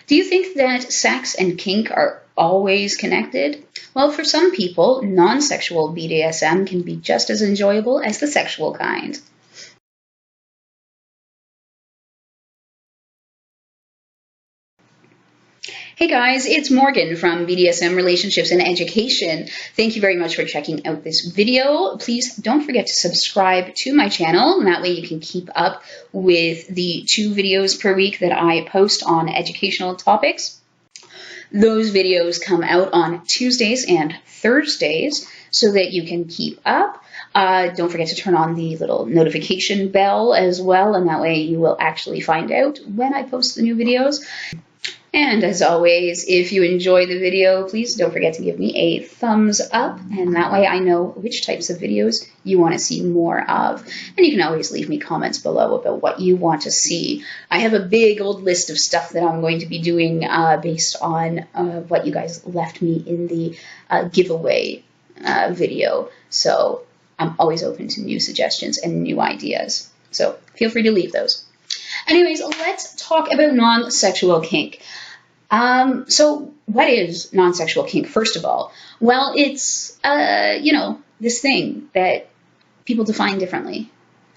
Do you think that sex and kink are always connected? Well, for some people, non-sexual BDSM can be just as enjoyable as the sexual kind. Hey guys, it's Morgan from BDSM Relationships and Education. Thank you very much for checking out this video. Please don't forget to subscribe to my channel, and that way you can keep up with the 2 videos per week that I post on educational topics. Those videos come out on Tuesdays and Thursdays so that you can keep up. Don't forget to turn on the little notification bell as well, and that way you will actually find out when I post the new videos. And as always, if you enjoy the video, please don't forget to give me a thumbs up, and that way I know which types of videos you want to see more of. And you can always leave me comments below about what you want to see. I have a big old list of stuff that I'm going to be doing based on what you guys left me in the giveaway video. So I'm always open to new suggestions and new ideas. So feel free to leave those. Anyways, let's talk about non-sexual kink. So what is non-sexual kink, first of all? Well, it's, this thing that people define differently,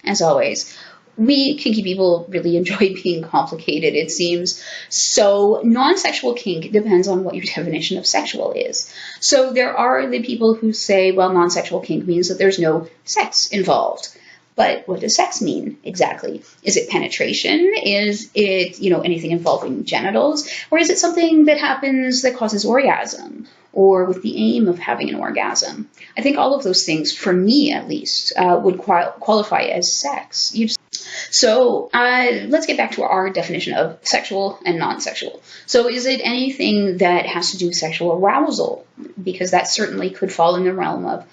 as always. We kinky people really enjoy being complicated, it seems. So non-sexual kink depends on what your definition of sexual is. So there are the people who say, well, non-sexual kink means that there's no sex involved. But what does sex mean exactly? Is it penetration? Is it, anything involving genitals? Or is it something that happens that causes orgasm, or with the aim of having an orgasm? I think all of those things, for me at least, would qualify as sex. So let's get back to our definition of sexual and non-sexual. So is it anything that has to do with sexual arousal? Because that certainly could fall in the realm of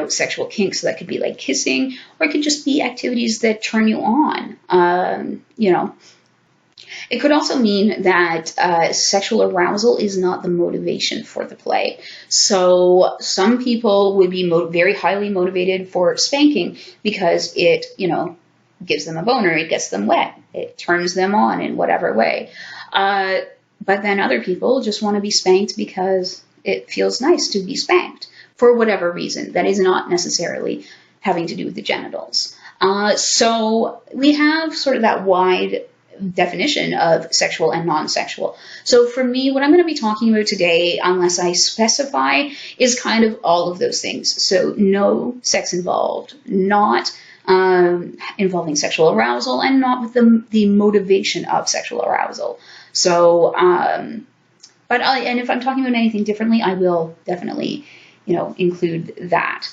sexual kinks. So that could be like kissing, or it could just be activities that turn you on. It could also mean that sexual arousal is not the motivation for the play. So some people would be very highly motivated for spanking because it, gives them a boner, it gets them wet, it turns them on in whatever way. But then other people just want to be spanked because it feels nice to be spanked. For whatever reason, that is not necessarily having to do with the genitals. So we have sort of that wide definition of sexual and non-sexual. So for me, what I'm going to be talking about today, unless I specify, is kind of all of those things. So no sex involved, not involving sexual arousal, and not with the motivation of sexual arousal. So, and if I'm talking about anything differently, I will definitely include that.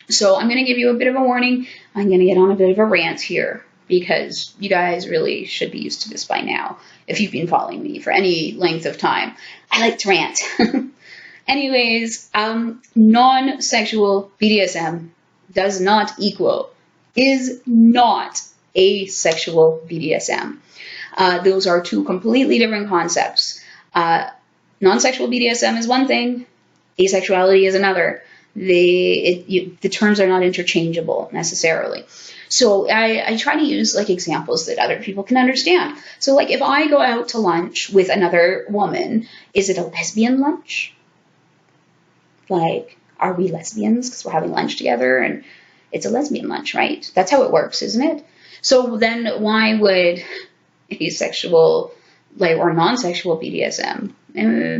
So I'm going to give you a bit of a warning. I'm going to get on a bit of a rant here because you guys really should be used to this by now if you've been following me for any length of time. I like to rant. Anyways, non-sexual BDSM is not asexual BDSM. Those are 2 completely different concepts. Non-sexual BDSM is one thing, asexuality is another. The terms are not interchangeable necessarily. So I try to use examples that other people can understand. So if I go out to lunch with another woman, is it a lesbian lunch? Are we lesbians because we're having lunch together and it's a lesbian lunch, right? That's how it works, isn't it? So then why would asexual or non-sexual BDSM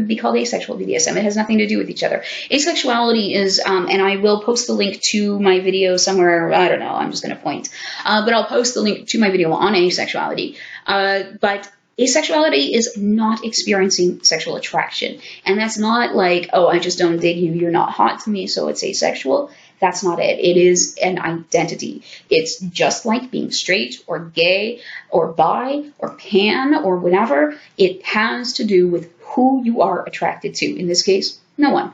be called asexual BDSM? It has nothing to do with each other. Asexuality is, and I will post the link to my video somewhere, I don't know, I'm just going to point, but I'll post the link to my video on asexuality. But asexuality is not experiencing sexual attraction. And that's not oh, I just don't dig you, you're not hot to me, so it's asexual. That's not it. It is an identity. It's just like being straight or gay or bi or pan or whatever. It has to do with who you are attracted to. In this case, no one.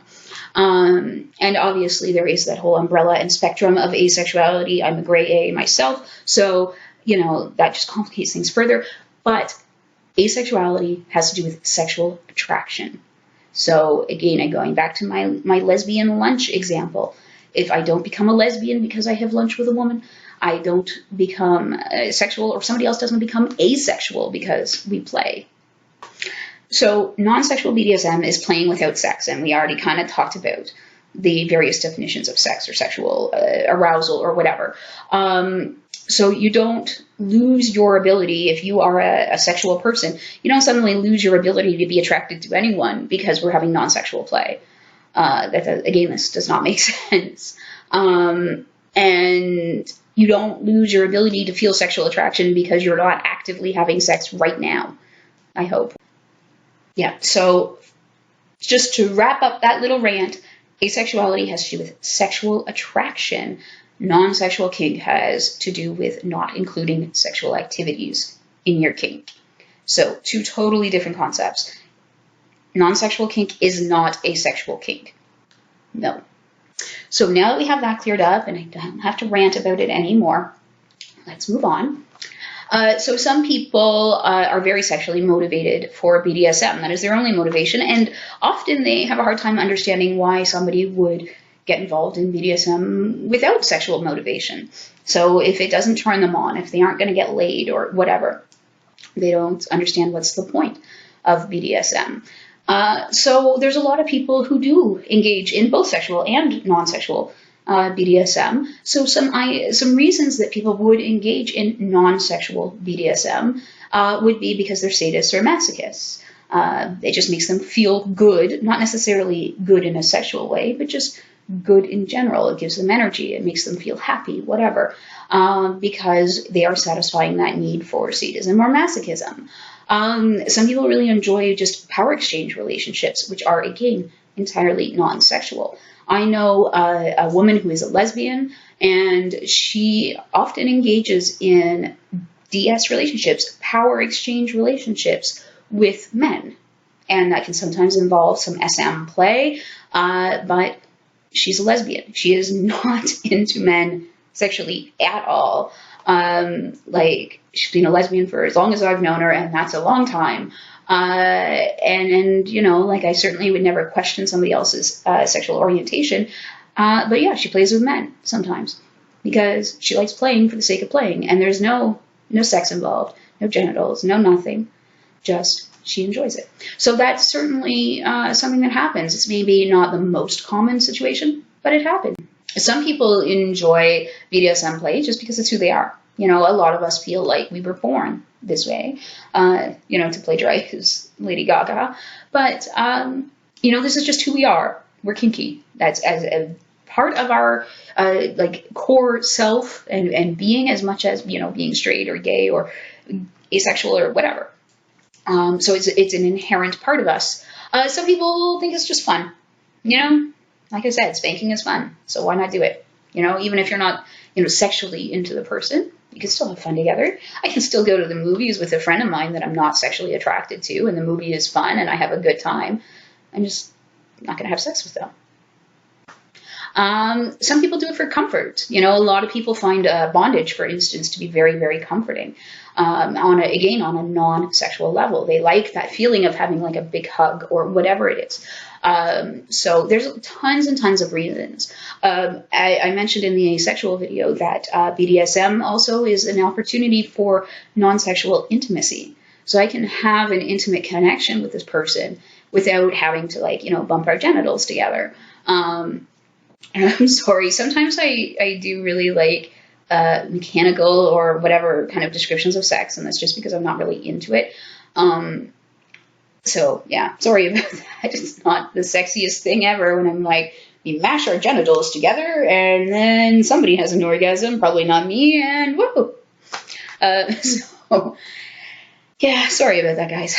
And obviously there is that whole umbrella and spectrum of asexuality. I'm a gray A myself, so that just complicates things further. But asexuality has to do with sexual attraction. So again, going back to my lesbian lunch example. If I don't become a lesbian because I have lunch with a woman, I don't become sexual, or somebody else doesn't become asexual because we play. So non-sexual BDSM is playing without sex, and we already kind of talked about the various definitions of sex or sexual arousal or whatever. So you don't lose your ability, if you are a sexual person, you don't suddenly lose your ability to be attracted to anyone because we're having non-sexual play. Again, this does not make sense. And you don't lose your ability to feel sexual attraction because you're not actively having sex right now, I hope. Yeah, so just to wrap up that little rant, asexuality has to do with sexual attraction. Non-sexual kink has to do with not including sexual activities in your kink. So two totally different concepts. Non-sexual kink is not asexual kink. No. So now that we have that cleared up and I don't have to rant about it anymore, let's move on. So some people are very sexually motivated for BDSM. That is their only motivation. And often they have a hard time understanding why somebody would get involved in BDSM without sexual motivation. So if it doesn't turn them on, if they aren't going to get laid or whatever, they don't understand what's the point of BDSM. So there's a lot of people who do engage in both sexual and non-sexual BDSM. So some reasons that people would engage in non-sexual BDSM would be because they're sadists or masochists. It just makes them feel good, not necessarily good in a sexual way, but just good in general. It gives them energy. It makes them feel happy, whatever, because they are satisfying that need for sadism or masochism. Some people really enjoy just power exchange relationships, which are, again, entirely non-sexual. I know a woman who is a lesbian, and she often engages in DS relationships, power exchange relationships with men. And that can sometimes involve some SM play, but she's a lesbian. She is not into men sexually at all. Like, she's been a lesbian for as long as I've known her, and that's a long time. And you know, like, I certainly would never question somebody else's sexual orientation. But yeah, she plays with men sometimes because she likes playing for the sake of playing, and there's no sex involved, no genitals, no nothing, just she enjoys it. So that's certainly something that happens. It's maybe not the most common situation, but it happens. Some people enjoy BDSM play just because it's who they are. You know, a lot of us feel like we were born this way, you know, to plagiarize Lady Gaga. But, you know, this is just who we are. We're kinky. That's as a part of our, like, core self and being, as much as, you know, being straight or gay or asexual or whatever. So it's an inherent part of us. Some people think it's just fun. You know, like I said, spanking is fun. So why not do it? You know, even if you're not, you know, sexually into the person, you can still have fun together. I can still go to the movies with a friend of mine that I'm not sexually attracted to, and the movie is fun and I have a good time. I'm just not going to have sex with them. Some people do it for comfort. You know, a lot of people find bondage, for instance, to be very, very comforting. On a non-sexual level. They like that feeling of having like a big hug or whatever it is. So there's tons and tons of reasons. I mentioned in the asexual video that BDSM also is an opportunity for non-sexual intimacy. So I can have an intimate connection with this person without having to, like, you know, bump our genitals together. And I'm sorry, sometimes I do really like mechanical or whatever kind of descriptions of sex, and that's just because I'm not really into it. So yeah, sorry about that. It's not the sexiest thing ever when I'm like, we mash our genitals together and then somebody has an orgasm, probably not me, and whoa. So yeah, sorry about that, guys.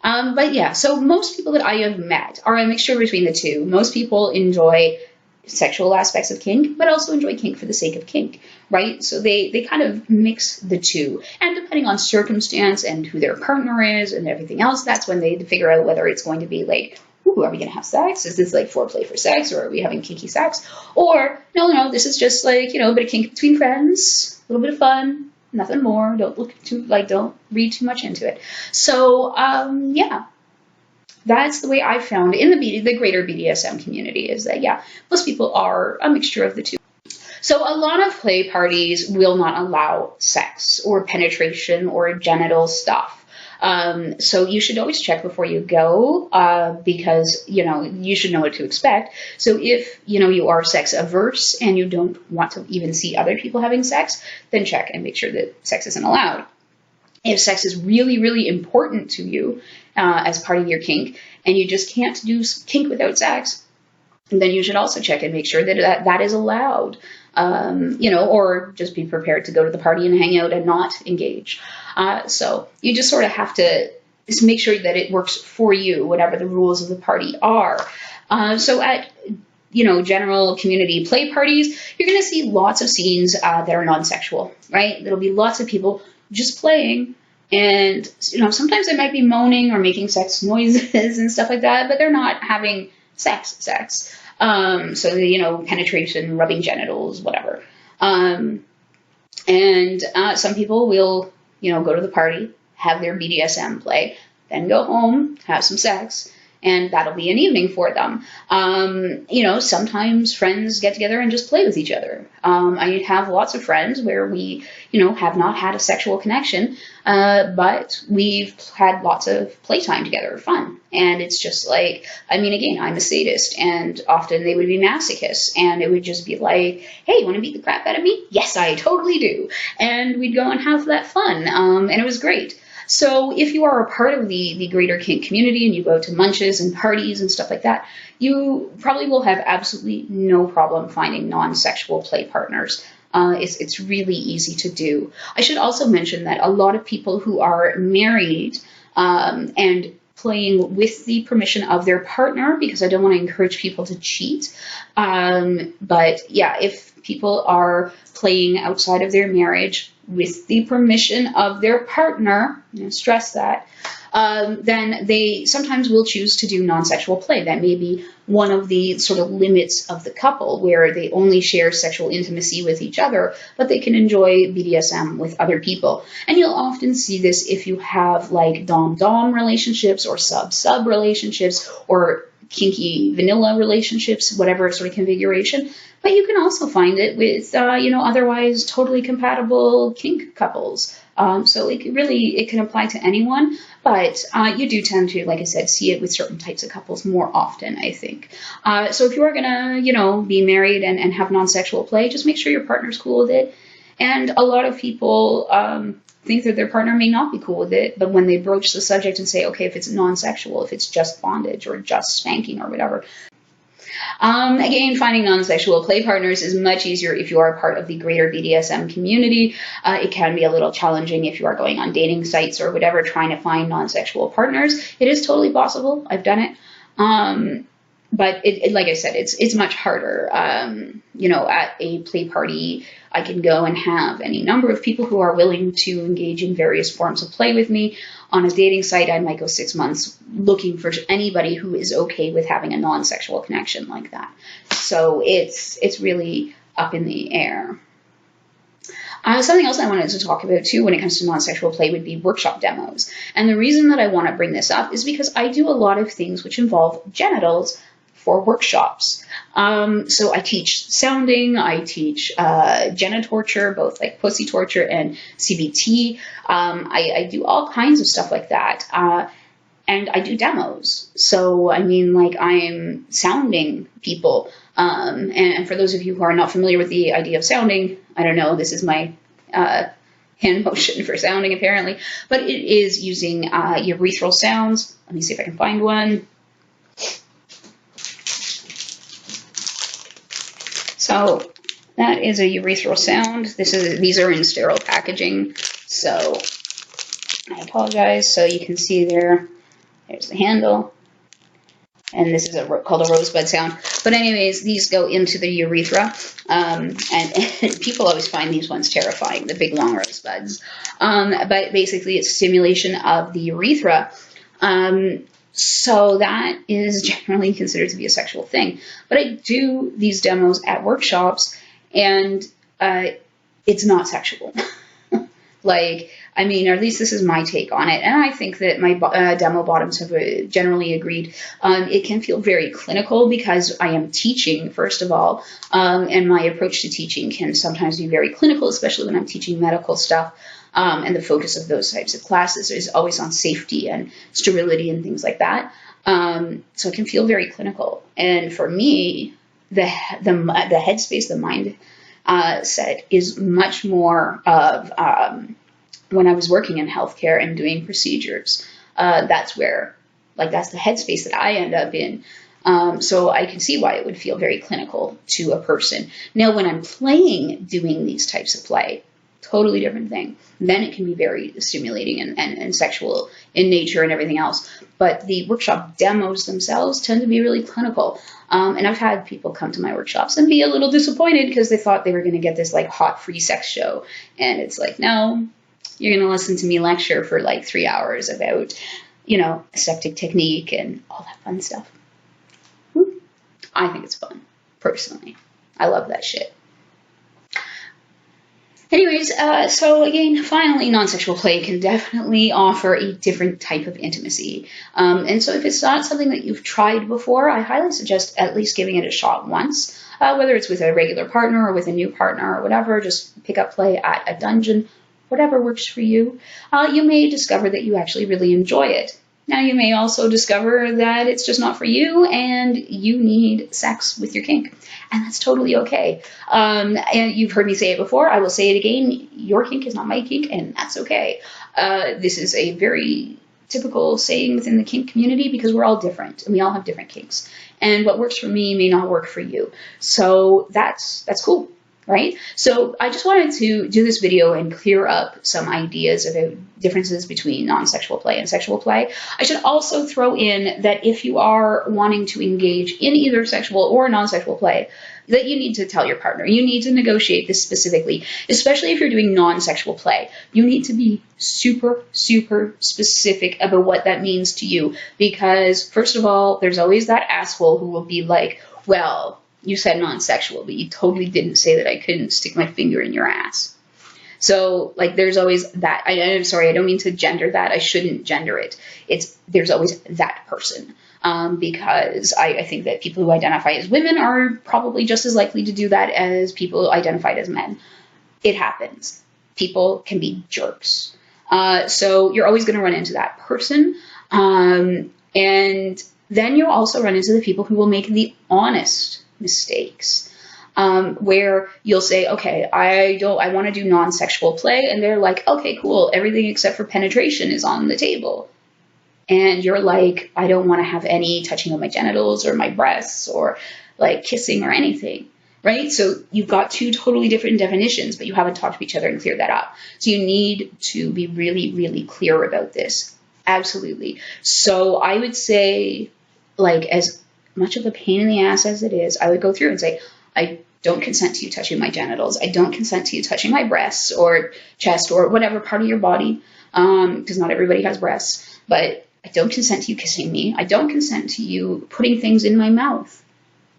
But yeah, so most people that I have met are a mixture between the two. Most people enjoy sexual aspects of kink, but also enjoy kink for the sake of kink, right? So they kind of mix the two. And depending on circumstance and who their partner is and everything else, that's when they figure out whether it's going to be like, ooh, are we going to have sex? Is this like foreplay for sex, or are we having kinky sex? Or, no, this is just like, you know, a bit of kink between friends, a little bit of fun, nothing more. Don't read too much into it. So, yeah. That's the way I've found in the greater BDSM community, is that, yeah, most people are a mixture of the two. So a lot of play parties will not allow sex or penetration or genital stuff. So you should always check before you go, because, you should know what to expect. So if, you are sex averse and you don't want to even see other people having sex, then check and make sure that sex isn't allowed. If sex is really, really important to you as part of your kink, and you just can't do kink without sex, then you should also check and make sure that that is allowed, or just be prepared to go to the party and hang out and not engage. So you just sort of have to just make sure that it works for you, whatever the rules of the party are. So at general community play parties, you're going to see lots of scenes that are non-sexual, right? There'll be lots of people just playing, and sometimes they might be moaning or making sex noises and stuff like that, but they're not having sex. So penetration, rubbing genitals, whatever. And some people will go to the party, have their BDSM play, then go home, have some sex, and that'll be an evening for them. Sometimes friends get together and just play with each other. I have lots of friends where we, have not had a sexual connection, but we've had lots of playtime together, fun. And it's just like, again, I'm a sadist, and often they would be masochists, and it would just be like, hey, you want to beat the crap out of me? Yes, I totally do. And we'd go and have that fun, and it was great. So if you are a part of the greater kink community and you go to munches and parties and stuff like that, you probably will have absolutely no problem finding non-sexual play partners. It's really easy to do. I should also mention that a lot of people who are married and playing with the permission of their partner, because I don't want to encourage people to cheat. But yeah, if people are playing outside of their marriage with the permission of their partner, stress that, then they sometimes will choose to do non-sexual play. That may be one of the sort of limits of the couple, where they only share sexual intimacy with each other, but they can enjoy BDSM with other people. And you'll often see this if you have like dom-dom relationships or sub-sub relationships or kinky vanilla relationships, whatever sort of configuration. But you can also find it with, otherwise totally compatible kink couples. So it can apply to anyone, but you do tend to, like I said, see it with certain types of couples more often, I think. So if you are going to, be married and have non-sexual play, just make sure your partner's cool with it. And a lot of people think that their partner may not be cool with it, but when they broach the subject and say, okay, if it's non-sexual, if it's just bondage or just spanking or whatever. Again, finding non-sexual play partners is much easier if you are a part of the greater BDSM community. It can be a little challenging if you are going on dating sites or whatever, trying to find non-sexual partners. It is totally possible. I've done it. But like I said, it's much harder. At a play party, I can go and have any number of people who are willing to engage in various forms of play with me. On a dating site, I might go 6 months looking for anybody who is okay with having a non-sexual connection like that. So it's really up in the air. Something else I wanted to talk about too when it comes to non-sexual play would be workshop demos. And the reason that I want to bring this up is because I do a lot of things which involve genitals for workshops. So I teach sounding, I teach genitorture, both like pussy torture and CBT. I do all kinds of stuff like that. And I do demos. So, I'm sounding people. And for those of you who are not familiar with the idea of sounding, I don't know, this is my hand motion for sounding apparently, but it is using urethral sounds. Let me see if I can find one. So that is a urethral sound. These are in sterile packaging, so I apologize. So you can see there's the handle, and this is called a rosebud sound. But anyways, these go into the urethra, and people always find these ones terrifying, the big long rosebuds. But basically, it's stimulation of the urethra. So that is generally considered to be a sexual thing. But I do these demos at workshops, and it's not sexual. Or at least this is my take on it. And I think that my demo bottoms have generally agreed. It can feel very clinical because I am teaching, first of all, and my approach to teaching can sometimes be very clinical, especially when I'm teaching medical stuff. And the focus of those types of classes is always on safety and sterility and things like that. So it can feel very clinical. And for me, the headspace, the mind set is much more of when I was working in healthcare and doing procedures. That's where, like, that's the headspace that I end up in. So I can see why it would feel very clinical to a person. Now, when I'm doing these types of play, totally different thing. Then it can be very stimulating and sexual in nature and everything else. But the workshop demos themselves tend to be really clinical. And I've had people come to my workshops and be a little disappointed because they thought they were going to get this like hot free sex show. And it's like, no, you're going to listen to me lecture for like 3 hours about, aseptic technique and all that fun stuff. I think it's fun, personally. I love that shit. Anyways, so again, finally, non-sexual play can definitely offer a different type of intimacy. And so if it's not something that you've tried before, I highly suggest at least giving it a shot once, whether it's with a regular partner or with a new partner or whatever. Just pick up play at a dungeon, whatever works for you. You may discover that you actually really enjoy it. Now, you may also discover that it's just not for you and you need sex with your kink. And that's totally okay. And you've heard me say it before. I will say it again. Your kink is not my kink, and that's okay. This is a very typical saying within the kink community because we're all different and we all have different kinks. And what works for me may not work for you. So that's cool. Right? So I just wanted to do this video and clear up some ideas about differences between non-sexual play and sexual play. I should also throw in that if you are wanting to engage in either sexual or non-sexual play, that you need to tell your partner. You need to negotiate this specifically, especially if you're doing non-sexual play. You need to be super, super specific about what that means to you because, first of all, there's always that asshole who will be like, well, you said non-sexual, but you totally didn't say that I couldn't stick my finger in your ass. So, like, there's always that. I'm sorry, I don't mean to gender that. I shouldn't gender it. There's always that person. Because I think that people who identify as women are probably just as likely to do that as people identified as men. It happens. People can be jerks. So you're always going to run into that person. And then you'll also run into the people who will make the honest mistakes, where you'll say, okay, I want to do non-sexual play. And they're like, okay, cool. Everything except for penetration is on the table. And you're like, I don't want to have any touching of my genitals or my breasts or like kissing or anything. Right? So you've got two totally different definitions, but you haven't talked to each other and cleared that up. So you need to be really, really clear about this. Absolutely. So I would say, like, as much of a pain in the ass as it is, I would go through and say, I don't consent to you touching my genitals. I don't consent to you touching my breasts or chest or whatever part of your body, because not everybody has breasts. But I don't consent to you kissing me. I don't consent to you putting things in my mouth,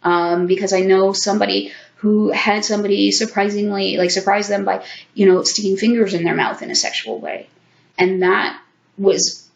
because I know somebody who had somebody surprise them by, sticking fingers in their mouth in a sexual way. And that was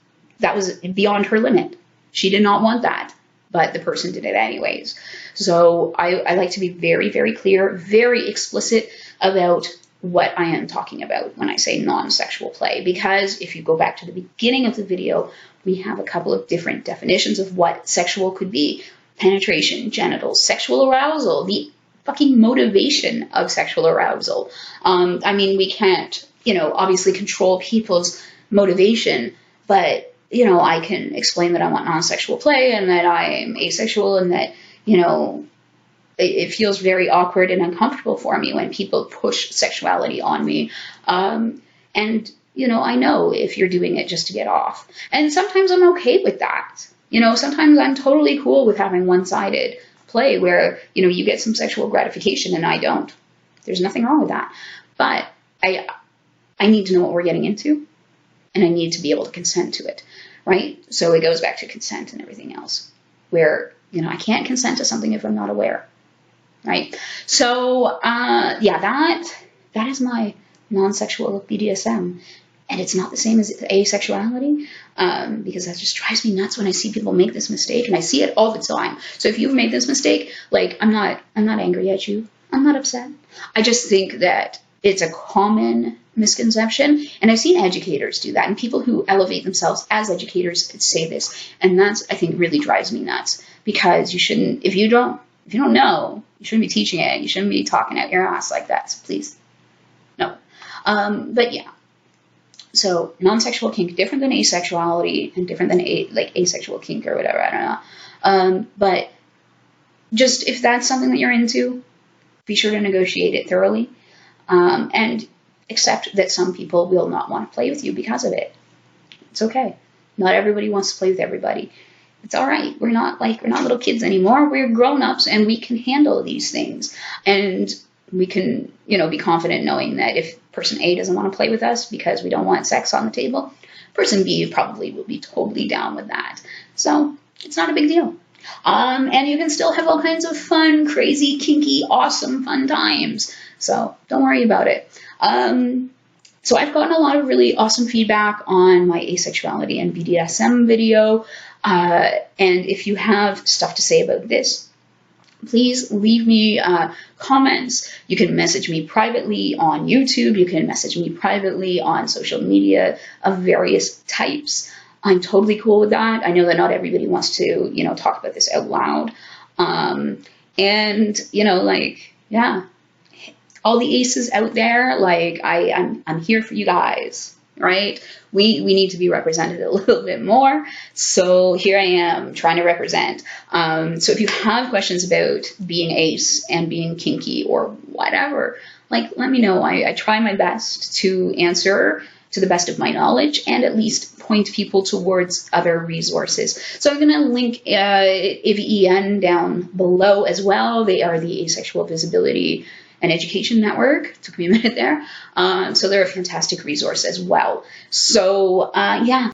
beyond her limit. She did not want that. But the person did it anyways. So I like to be very, very clear, very explicit about what I am talking about when I say non-sexual play. Because if you go back to the beginning of the video, we have a couple of different definitions of what sexual could be. Penetration, genitals, sexual arousal, the fucking motivation of sexual arousal. We can't, obviously control people's motivation, but I can explain that I want non-sexual play and that I'm asexual and that, it feels very awkward and uncomfortable for me when people push sexuality on me. And, I know if you're doing it just to get off. And sometimes I'm okay with that. Sometimes I'm totally cool with having one-sided play where, you get some sexual gratification and I don't. There's nothing wrong with that. But I need to know what we're getting into. And I need to be able to consent to it, right? So it goes back to consent and everything else, where, I can't consent to something if I'm not aware, right? So, that is my non-sexual BDSM. And it's not the same as asexuality, because that just drives me nuts when I see people make this mistake, and I see it all the time. So if you've made this mistake, like, I'm not angry at you. I'm not upset. I just think that it's a common misconception. And I've seen educators do that, and people who elevate themselves as educators say this. And that's, I think, really drives me nuts, because you shouldn't, if you don't know, you shouldn't be teaching it. You shouldn't be talking out your ass like that. So please, no. But yeah. So non-sexual kink, different than asexuality, and different than like asexual kink or whatever, I don't know. But just, if that's something that you're into, be sure to negotiate it thoroughly, and accept that some people will not want to play with you because of it. It's okay. Not everybody wants to play with everybody. It's all right. We're not little kids anymore. We're grown-ups, and we can handle these things. And we can, be confident knowing that if person A doesn't want to play with us because we don't want sex on the table, person B probably will be totally down with that. So it's not a big deal. And you can still have all kinds of fun, crazy, kinky, awesome, fun times. So don't worry about it. So I've gotten a lot of really awesome feedback on my asexuality and BDSM video. And if you have stuff to say about this, please leave me comments. You can message me privately on YouTube. You can message me privately on social media of various types. I'm totally cool with that. I know that not everybody wants to, talk about this out loud. And, yeah, all the aces out there, I'm here for you guys, right? We need to be represented a little bit more. So here I am trying to represent. So if you have questions about being ace and being kinky or whatever, let me know. I try my best to answer to the best of my knowledge, and at least point people towards other resources. So I'm going to link IVEN down below as well. They are the Asexual Visibility and Education Network. Took me a minute there. So they're a fantastic resource as well. So yeah.